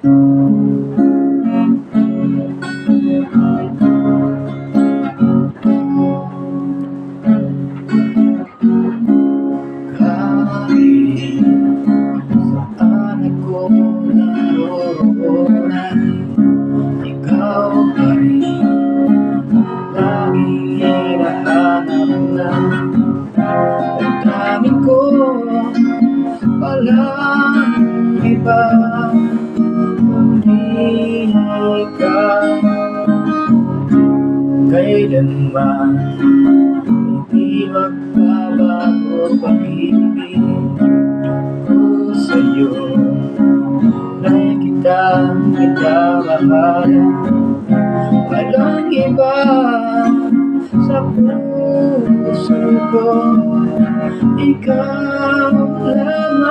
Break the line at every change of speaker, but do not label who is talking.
Kahit saan ako naroroonan, ikaw pa rin laging hinahanap ng damdamin ko. Walang iba kundi ikaw. Kailanman hindi magbabago pag-ibig ko sa'yo. Lagi kitang minamahalan, walang iba sa puso ko, ikaw lang.